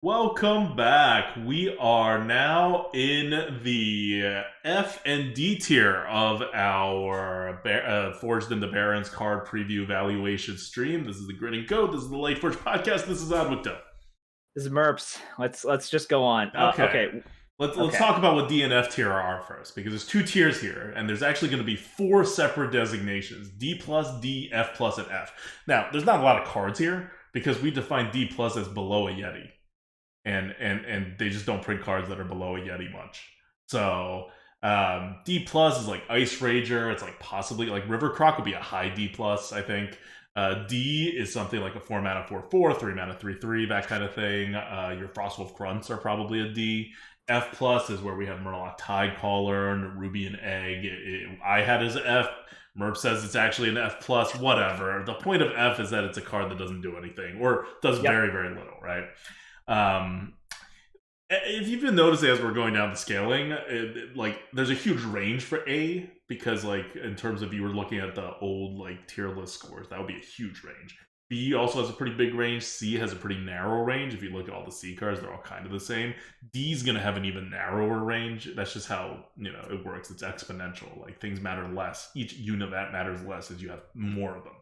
Welcome back. We are now in the F and D tier of our Forged in the Barrens card preview evaluation stream. This is the Grinning Code. This is the Late Forge podcast. This is ADWCTA. This is Merps. Let's just go on. Okay. Okay. Let's talk about what D and F tier are first, because there's two tiers here, and there's actually going to be four separate designations: D plus, D, F plus, and F. Now, there's not a lot of cards here because we define D plus as below a Yeti. And they just don't print cards that are below a Yeti much. So D plus is like Ice Rager. It's like possibly like River Croc would be a high D plus, I think. D is something like a 4 mana 4/4, 3 mana 3/3, that kind of thing. Your Frostwolf Grunts are probably a D. F plus is where we have Murloc Tidecaller and Ruby and Egg. I had as F. Merp says it's actually an F plus. Whatever. The point of F is that it's a card that doesn't do anything or does very, very little, right? If you've been noticing as we're going down the scaling, there's a huge range for A, because like in terms of you were looking at the old like tier list scores, that would be a huge range. B also has a pretty big range. C has a pretty narrow range. If you look at all the C cards, they're all kind of the same. D is going to have an even narrower range. That's just how it works. It's exponential. Like things matter less. Each unit that matters less as you have more of them.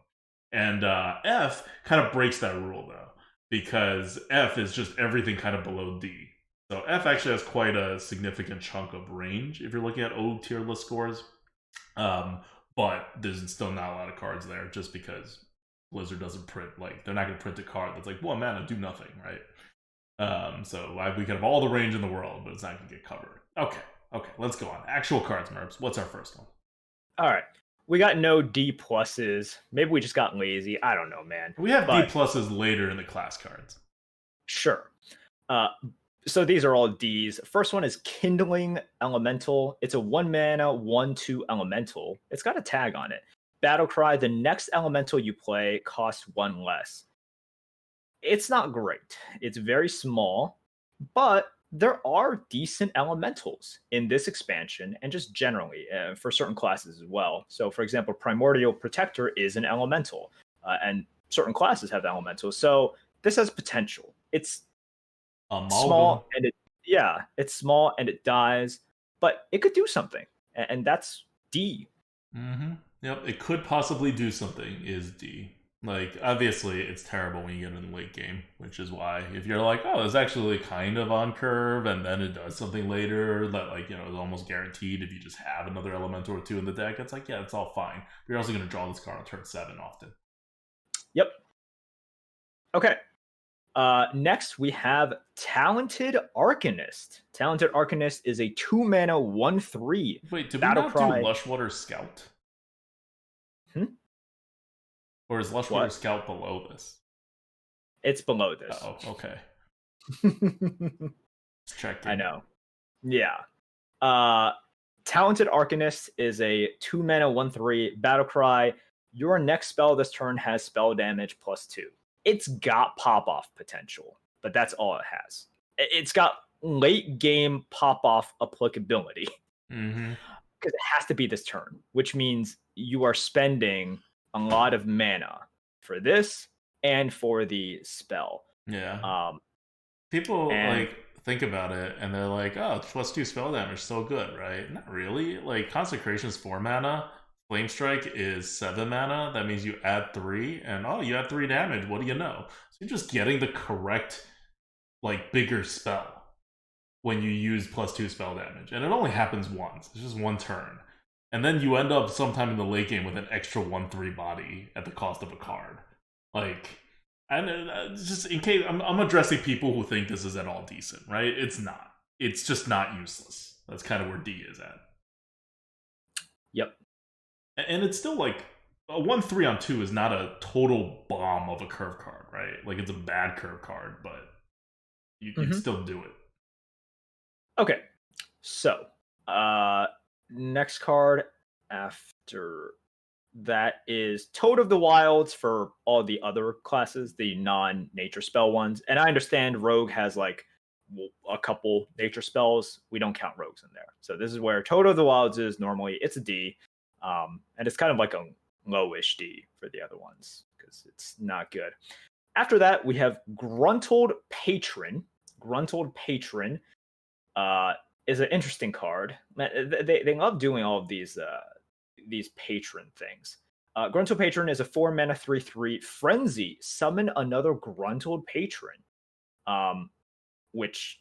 And F kind of breaks that rule though, because F is just everything kind of below D. So F actually has quite a significant chunk of range if you're looking at old tier list scores. But there's still not a lot of cards there just because Blizzard doesn't print, like, they're not going to print a card that's like 1 mana, do nothing, right? So we can have all the range in the world, but it's not going to get covered. Okay, let's go on. Actual cards, Merps. What's our first one? All right. We got no D pluses. Maybe we just got lazy. I don't know, man. We have D pluses later in the class cards. Sure. So these are all Ds. First one is Kindling Elemental. It's a 1 mana 1/2 elemental. It's got a tag on it. Battle cry: the next elemental you play costs 1 less. It's not great. It's very small, but there are decent elementals in this expansion and just generally for certain classes as well. So, for example, Primordial Protector is an elemental, and certain classes have elementals. So this has potential. It's small and it's small and it dies, but it could do something, and that's D. Mm-hmm. Yep, it could possibly do something is D. Like, obviously, it's terrible when you get in the late game, which is why if you're like, oh, it's actually kind of on curve, and then it does something later that, like, is almost guaranteed if you just have another elemental or two in the deck, it's like, yeah, it's all fine. But you're also going to draw this card on turn 7 often. Yep. Okay. Next, we have Talented Arcanist. Talented Arcanist is a 2 mana 1/3. Wait, did we not do Lushwater Scout? Or is Lushwater Scout below this? It's below this. Oh, okay. I know. Yeah. Talented Arcanist is a 2 mana 1/3 battle cry. Your next spell this turn has spell damage +2. It's got pop-off potential, but that's all it has. It's got late game pop-off applicability. Mm-hmm. Because it has to be this turn, which means you are spending a lot of mana for this and for the spell. Yeah. People think about it and they're like, oh, it's +2 spell damage, so good, right? Not really. Like, Consecration's 4 mana, Flame Strike is 7 mana. That means you add 3, and you add 3 damage. What do you know? So you're just getting the correct, like, bigger spell when you use +2 spell damage. And it only happens once. It's just one turn. And then you end up sometime in the late game with an extra 1/3 body at the cost of a card. Like, and just in case, I'm addressing people who think this is at all decent, right? It's not. It's just not useless. That's kind of where D is at. Yep. And it's still like, a 1/3 on 2 is not a total bomb of a curve card, right? Like, it's a bad curve card, but you can still do it. Okay. So, next card after that is Toad of the Wilds for all the other classes, the non-nature spell ones. And I understand Rogue has like a couple nature spells. We don't count rogues in there. So this is where Toad of the Wilds is normally. It's a D. And it's kind of like a lowish D for the other ones because it's not good. After that, we have Gruntled Patron. Gruntled Patron is an interesting card. They love doing all of these patron things. Gruntled Patron is a 4-mana 3/3 frenzy. Summon another Gruntled Patron, which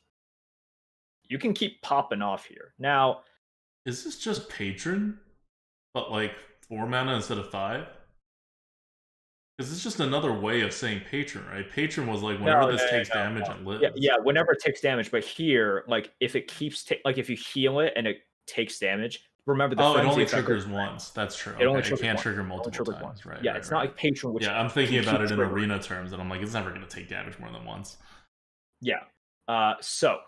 you can keep popping off here. Now, is this just patron, but like 4 mana instead of 5? Because it's just another way of saying patron, right? Patron was like whenever this takes damage and lives. Yeah, whenever it takes damage. But here, like if it keeps like if you heal it and it takes damage, remember the it only triggers once. That's true. It can't trigger multiple times, once. right? Yeah, it's not like patron. Which I'm thinking about it in arena terms, and I'm like, it's never going to take damage more than once. Yeah. So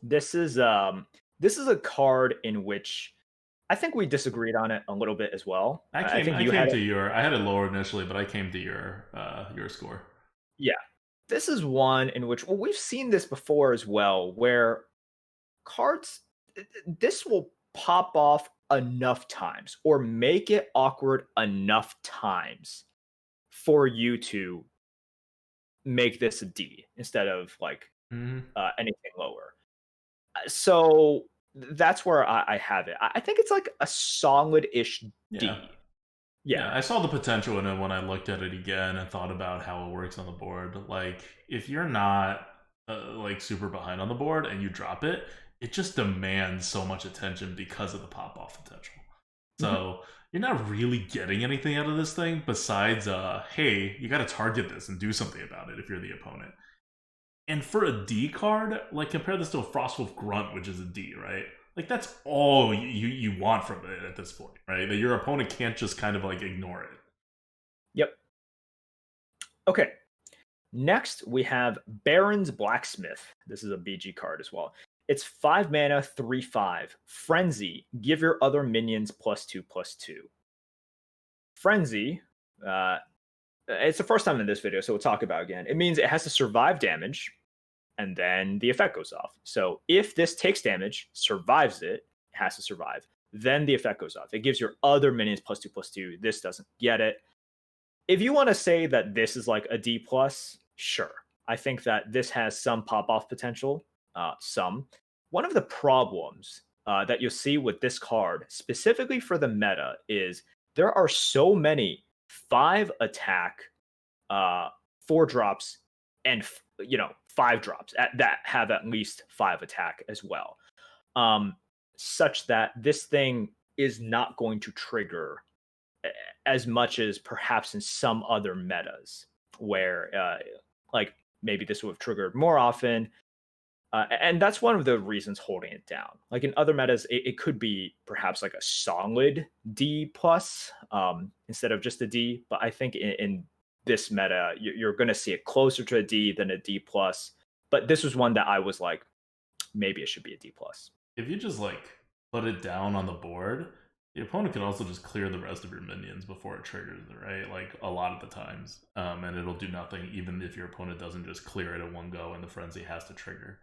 this is a card in which I think we disagreed on it a little bit as well. I had it lower initially, but I came to your score. Yeah. This is one in which, well, we've seen this before as well, where cards, this will pop off enough times or make it awkward enough times for you to make this a D instead of like anything lower. So that's where I have it. I think it's like a solid-ish D. Yeah, I saw the potential in it when I looked at it again and thought about how it works on the board. Like, if you're not like super behind on the board and you drop it, it just demands so much attention because of the pop-off potential. So you're not really getting anything out of this thing besides, hey, you got to target this and do something about it if you're the opponent. And for a D card, like compare this to a Frostwolf Grunt, which is a D, right? Like that's all you want from it at this point, right? That your opponent can't just kind of like ignore it. Yep. Okay. Next, we have Barrens Blacksmith. This is a BG card as well. It's 5 mana, 3/5. Frenzy. Give your other minions +2/+2. Frenzy. It's the first time in this video, so we'll talk about it again. It means it has to survive damage, and then the effect goes off. So if this takes damage, survives it, it has to survive, then the effect goes off. It gives your other minions +2/+2. This doesn't get it. If you want to say that this is like a D+, sure. I think that this has some pop-off potential. Some. One of the problems that you'll see with this card, specifically for the meta, is there are so many 5 attack, 4 drops, and 5 drops that have at least 5 attack as well, such that this thing is not going to trigger as much as perhaps in some other metas where like maybe this would have triggered more often. And that's one of the reasons holding it down. Like in other metas, it could be perhaps like a solid D plus instead of just a D. But I think in this meta, you're going to see it closer to a D than a D plus. But this was one that I was like, maybe it should be a D plus. If you just like put it down on the board, the opponent can also just clear the rest of your minions before it triggers, right? Like a lot of the times, and it'll do nothing even if your opponent doesn't just clear it at one go and the frenzy has to trigger.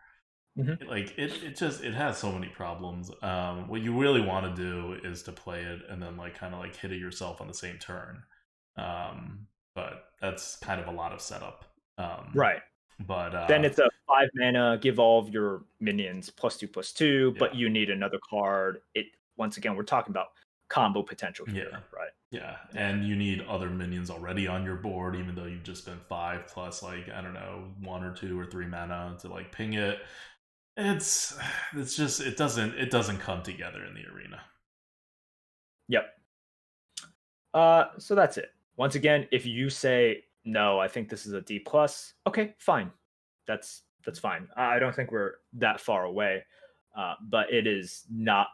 Like it has so many problems. What you really want to do is to play it and then like kind of like hit it yourself on the same turn. But that's kind of a lot of setup. Right. But then it's a 5 mana, give all of your minions +2/+2, but you need another card. Once again, we're talking about combo potential here, right? Yeah, and you need other minions already on your board, even though you've just spent 5 plus like, I don't know, 1 or 2 or 3 mana to like ping it. It's just it doesn't come together in the arena. Yep. So that's it. Once again, if you say no, I think this is a D plus, okay, fine. That's fine. I don't think we're that far away. But it is not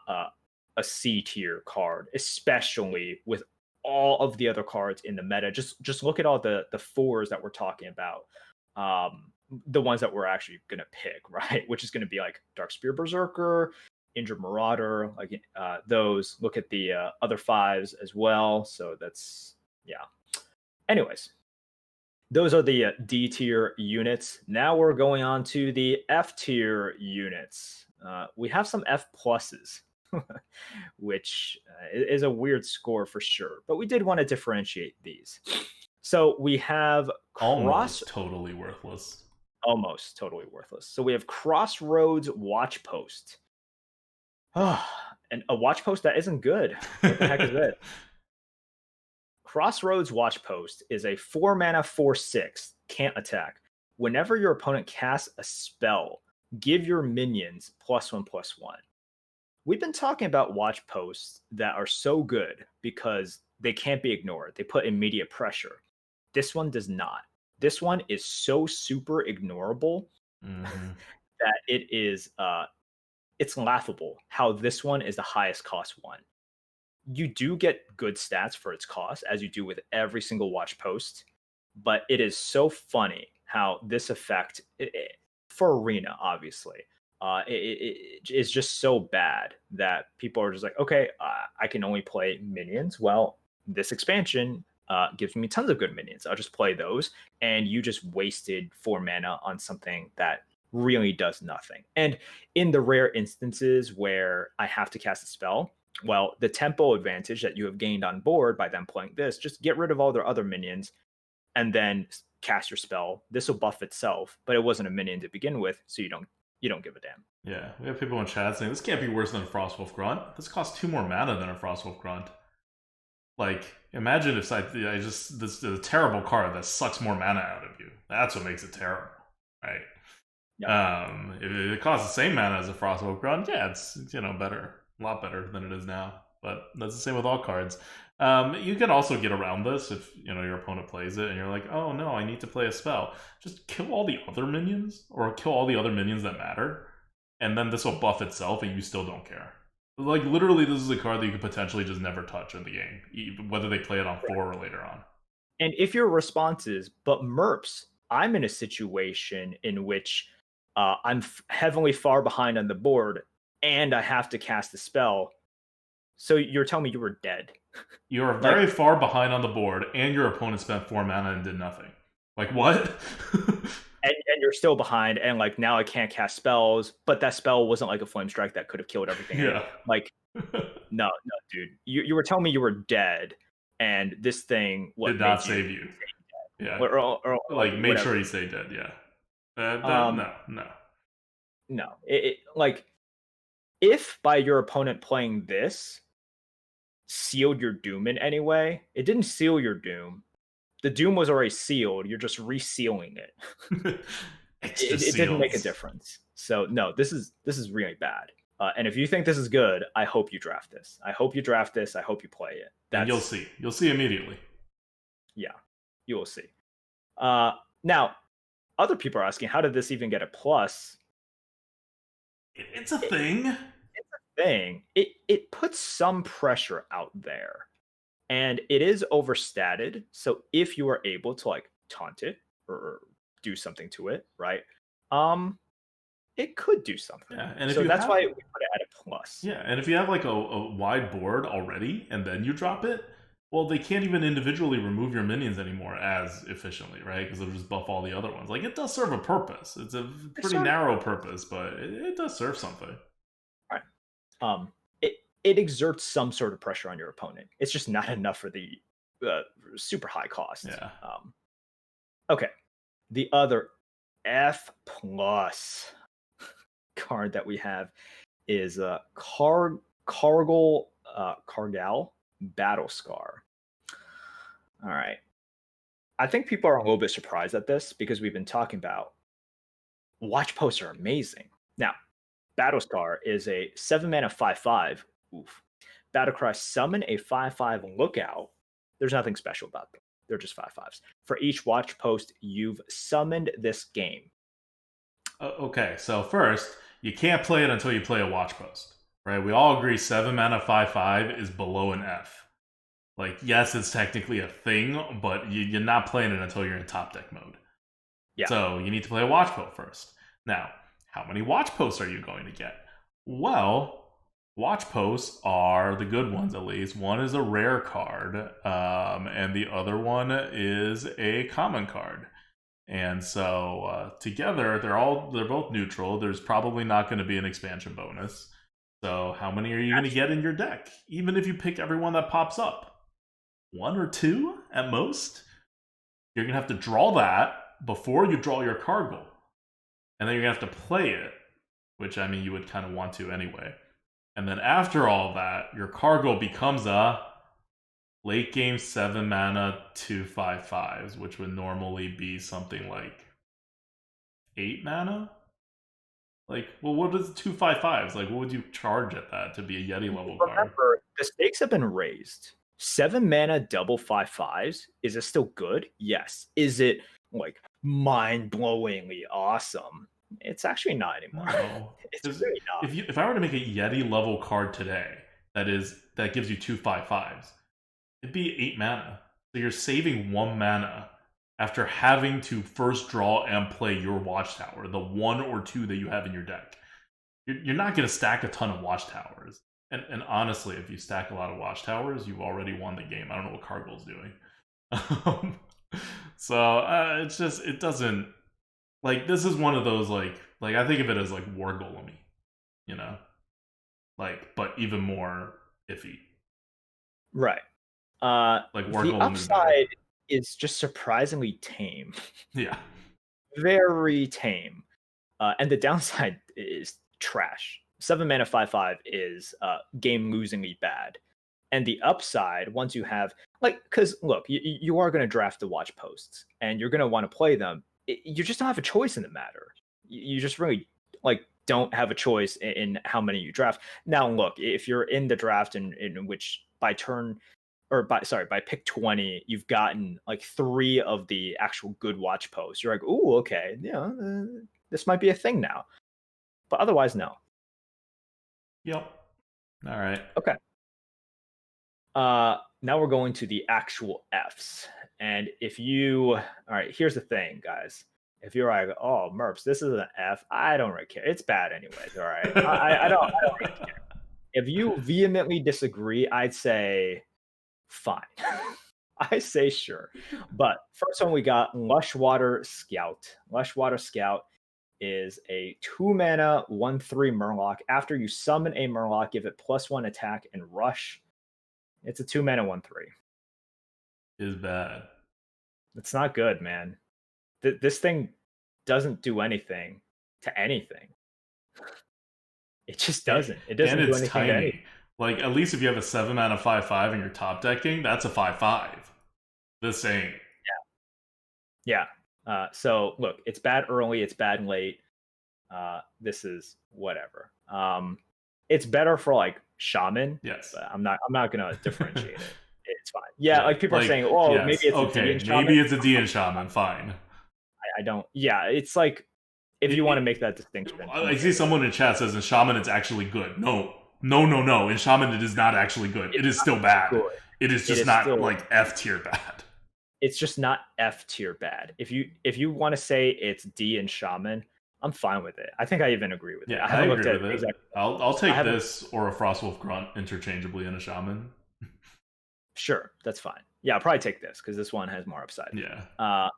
a C tier card, especially with all of the other cards in the meta. Just look at all the 4s that we're talking about. The ones that we're actually going to pick, right? Which is going to be like Darkspear Berserker, Injured Marauder, like those. Look at the other 5s as well. So that's, yeah. Anyways, those are the D tier units. Now we're going on to the F tier units. We have some F pluses, which is a weird score for sure. But we did want to differentiate these. So we have almost totally worthless. Almost totally worthless. So we have Crossroads Watch Post. And a watch post that isn't good. What the heck is it? Crossroads Watch Post is a 4 mana 4/6, can't attack. Whenever your opponent casts a spell, give your minions +1/+1. We've been talking about watch posts that are so good because they can't be ignored. They put immediate pressure. This one does not. This one is so super ignorable that it's laughable how this one is the highest cost one. You do get good stats for its cost, as you do with every single watch post, but it is so funny how this effect, for Arena, obviously, it is just so bad that people are just like, okay, I can only play minions. Well, this expansion gives me tons of good minions. I'll just play those, and you just wasted 4 mana on something that really does nothing. And in the rare instances where I have to cast a spell, well, the tempo advantage that you have gained on board by them playing this, just get rid of all their other minions and then cast your spell. This will buff itself, but it wasn't a minion to begin with, so you don't give a damn. Yeah, we have people in chat saying this can't be worse than a Frostwolf Grunt. This costs 2 more mana than a Frostwolf Grunt. Like, imagine if this is a terrible card that sucks more mana out of you. That's what makes it terrible, right? Yep. If it costs the same mana as a Frostwolf Grunt, yeah, it's better. A lot better than it is now, but that's the same with all cards. You can also get around this if your opponent plays it and you're like, oh no, I need to play a spell. Just kill all the other minions, or kill all the other minions that matter, and then this will buff itself and you still don't care. Like, literally, this is a card that you could potentially just never touch in the game, whether they play it on 4 or later on. And if your response is, but Merps, I'm in a situation in which I'm heavily far behind on the board and I have to cast a spell. So you're telling me you were dead. You're very far behind on the board, and your opponent spent 4 mana and did nothing. Like, what? and you're still behind, and like now I can't cast spells, but that spell wasn't like a flame strike that could have killed everything. Yeah. Like, no, dude. You were telling me you were dead, and this thing did not save you. Yeah. Or like, make sure you stay dead. Yeah. No. It like, if by your opponent playing this sealed your doom in any way, it didn't seal your doom. The doom was already sealed. You're just resealing it. it didn't make a difference. So no, this is really bad. And if you think this is good, I hope you draft this. I hope you draft this. I hope you play it. And you'll see. You'll see immediately. Yeah, you will see. Now, other people are asking, how did this even get a plus? It's a thing. It's a thing. It puts some pressure out there, and it is overstated. So if you are able to like taunt it or do something to it, right? It could do something. Yeah, and so that's why we put it at a plus. Yeah, and if you have like a wide board already, and then you drop it, well, they can't even individually remove your minions anymore as efficiently, right? Because they'll just buff all the other ones. Like, it does serve a purpose. It's a pretty narrow purpose, but it does serve something. All right. It exerts some sort of pressure on your opponent. It's just not enough for the super high cost. Yeah. Okay. The other F+ card that we have is Cargal Battle Scar. All right. I think people are a little bit surprised at this because we've been talking about watch posts are amazing. Now, Battle Scar is a 7 mana 5/5. Oof. Battlecry, summon a 5/5 lookout. There's nothing special about them. They're just 5/5s. For each watch post you've summoned this game. Okay, so first, you can't play it until you play a watch post. Right, we all agree 7 mana 5/5 is below an F. Like, yes, it's technically a thing, but you're not playing it until you're in top deck mode. Yeah. So you need to play a watch post first. Now, how many watch posts are you going to get? Well, watch posts are the good ones, at least. One is a rare card, and the other one is a common card. And so together, they're both neutral. There's probably not going to be an expansion bonus. So how many are you going to get in your deck? Even if you pick everyone that pops up. 1 or 2 at most. You're going to have to draw that before you draw your Cargal. and then you're gonna have to play it, which I mean you would kind of want to anyway. And then after all that, your Cargal becomes a late game 7 mana 2/5/5s, which would normally be something like 8 mana. Like, well, what is 2/5/5s? Like, what would you charge at that to be a Yeti level card? Remember, the stakes have been raised. 7 mana double 5/5s. Is it still good? Yes. Is it like mind-blowingly awesome? It's actually not anymore. No. It's really not. If I were to make a Yeti level card today that gives you 2/5/5s, it'd be 8 mana. So you're saving 1 mana after having to first draw and play your Watchtower, the 1 or 2 that you have in your deck. You're not going to stack a ton of Watchtowers. And honestly, if you stack a lot of Watchtowers, you've already won the game. I don't know what Cargal's doing. So it's just, it doesn't, like, this is one of those, like I think of it as like War Golem-y, you know? Like, but even more iffy. Right. Like War the Golem upside is just surprisingly tame. Yeah. Very tame. And the downside is trash. 7 mana 5/5 is game losingly bad. And the upside, once you have, like, because look, you are going to draft the watch posts and you're going to want to play them. You just don't have a choice in the matter. You just really like don't have a choice in how many you draft. Now, look, if you're in the draft in which by pick 20, you've gotten like 3 of the actual good watch posts. You're like, ooh, okay, yeah, this might be a thing now. But otherwise, no. Yep. All right. Okay. Now we're going to the actual Fs. And all right, here's the thing, guys. If you're like, oh, Merps, this is an F, I don't really care. It's bad anyways, all right? I don't really care. If you vehemently disagree, I'd say fine. I say sure. But first one we got Lushwater Scout. Lushwater Scout is a 2 mana 1/3 Murloc. After you summon a Murloc, give it +1 attack and rush. It's a 2 mana 1/3. Is bad. It's not good, man. This thing doesn't do anything to anything. It just doesn't. It doesn't and do it's anything tiny. to anything. Like, at least if you have a 7 mana 5/5 in your top decking, that's a 5/5. This ain't. Yeah. So look, it's bad early, it's bad late. This is whatever. It's better for like Shaman. Yes. But I'm not gonna differentiate it. It's fine. Yeah, like people are saying, oh, yes, maybe it's okay, a D in Shaman. maybe it's a D in Shaman. Fine. I don't. Yeah, it's like if you want to make that distinction. I see someone in chat says in Shaman it's actually good. No. In Shaman it is not actually good. It is still bad. Good. It is just not like F tier bad. It's just not F tier bad. If you want to say it's D in Shaman, I'm fine with it. I think I even agree with it. I agree with it. Exactly. I'll take this or a Frostwolf Grunt interchangeably in a Shaman. Sure, that's fine. Yeah, I'll probably take this because this one has more upside. Yeah.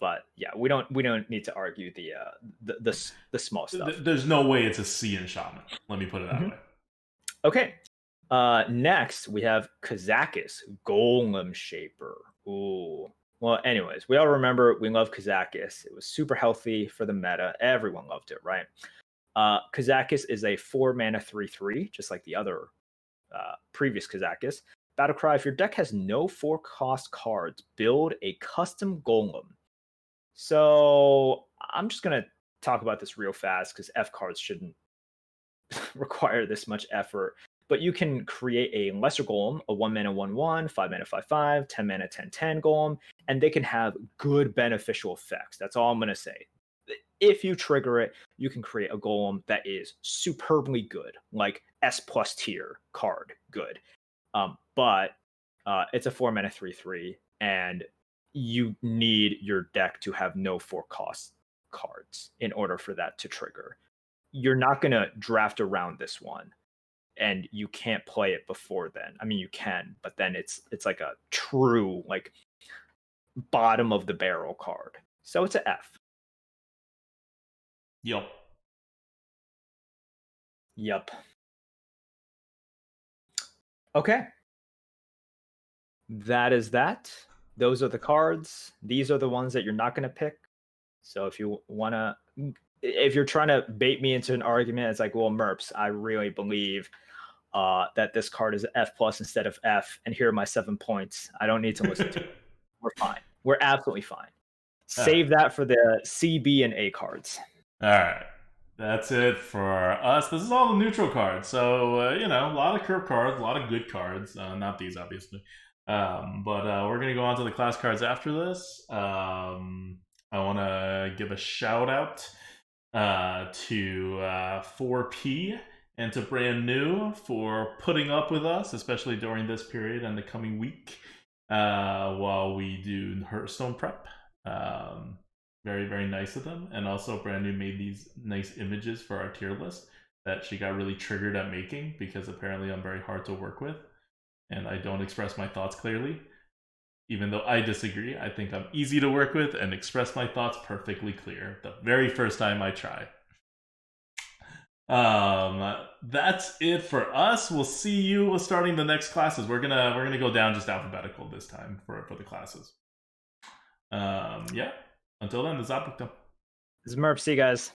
But yeah, we don't need to argue the small stuff. There's no way it's a C in Shaman. Let me put it that way. Okay. Next we have Kazakus Golem Shaper. Ooh. Well, anyways, we all remember we love Kazakus. It was super healthy for the meta. Everyone loved it, right? Kazakus is a 4 mana 3/3, just like the other previous Kazakus. Battlecry, if your deck has no 4-cost cards, build a custom golem. So I'm just going to talk about this real fast because F cards shouldn't require this much effort. But you can create a lesser golem, a 1 mana 1/1, 5 mana 5/5, 10 mana 10/10 golem, and they can have good beneficial effects. That's all I'm going to say. If you trigger it, you can create a golem that is superbly good, like S+ tier card good. But it's a 4 mana 3/3, and you need your deck to have no 4-cost cards in order for that to trigger. You're not going to draft around this one, and you can't play it before then. I mean, you can, but then it's like a true like bottom of the barrel card. So it's an F. Yup. Okay. That is that. Those are the cards. These are the ones that you're not going to pick. So if you want to if you're trying to bait me into an argument, it's like, well, Merps, I really believe that this card is F plus instead of F, and here are my 7 points. I don't need to listen to it. We're fine. We're absolutely fine. Save that for the C, B, and A cards. All right. That's it for us. This is all the neutral cards. So, a lot of curve cards, a lot of good cards. Not these, obviously. But we're going to go on to the class cards after this. I want to give a shout out to 4P and to Brand New for putting up with us, especially during this period and the coming week while we do Hearthstone prep. Very, very nice of them. And also Brand New made these nice images for our tier list that she got really triggered at making because apparently I'm very hard to work with and I don't express my thoughts clearly. Even though I disagree, I think I'm easy to work with and express my thoughts perfectly clear the very first time I try. That's it for us. We'll see you starting the next classes. We're gonna go down just alphabetical this time for the classes. Yeah. Until then, this is Abukta. This is Merp. See you guys.